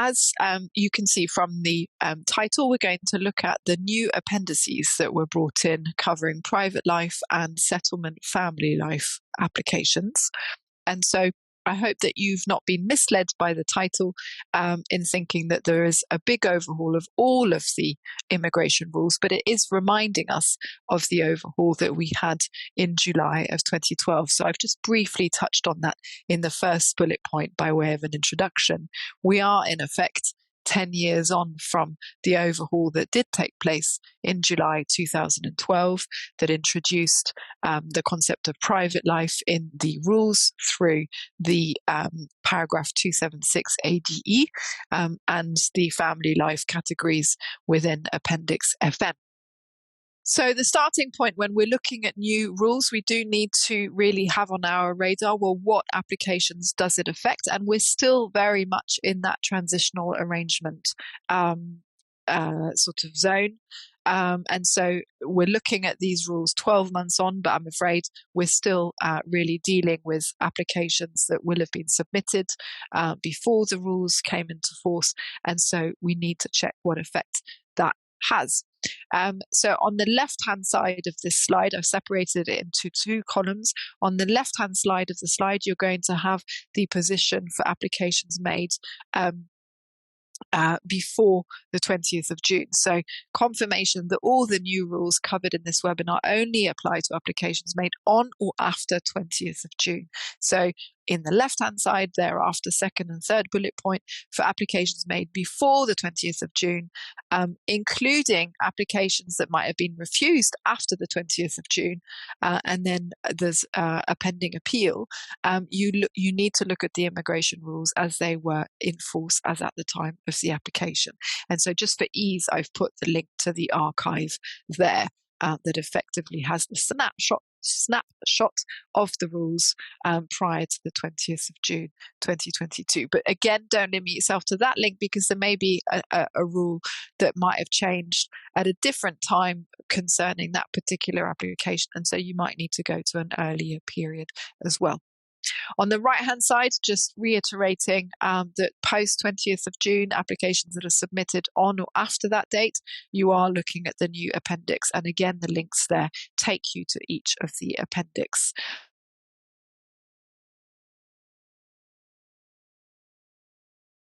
as you can see from the title, we're going to look at the new appendices that were brought in covering private life and settlement family life applications. And so I hope that you've not been misled by the title in thinking that there is a big overhaul of all of the immigration rules, but it is reminding us of the overhaul that we had in July of 2012. So I've just briefly touched on that in the first bullet point by way of an introduction. We are in effect 10 years on from the overhaul that did take place in July 2012 that introduced the concept of private life in the rules through the paragraph 276 ADE and the family life categories within Appendix FM. So the starting point when we're looking at new rules, we do need to really have on our radar, well, what applications does it affect? And we're still very much in that transitional arrangement sort of zone. And so we're looking at these rules 12 months on, but I'm afraid we're still really dealing with applications that will have been submitted before the rules came into force. And so we need to check what effect that has. So on the left-hand side of this slide, I've separated it into two columns. On the left-hand side of the slide, you're going to have the position for applications made before the 20th of June. So confirmation that all the new rules covered in this webinar only apply to applications made on or after 20th of June. So in the left-hand side, thereafter, second and third bullet point for applications made before the 20th of June, including applications that might have been refused after the 20th of June, and then there's a pending appeal. You need to look at the immigration rules as they were in force as at the time of the application. And so just for ease, I've put the link to the archive there that effectively has the snapshot of the rules prior to the 20th of June 2022. But again, don't limit yourself to that link because there may be a rule that might have changed at a different time concerning that particular application. And so you might need to go to an earlier period as well. On the right-hand side, just reiterating that post 20th of June, applications that are submitted on or after that date, you are looking at the new appendix. And again, the links there take you to each of the appendix.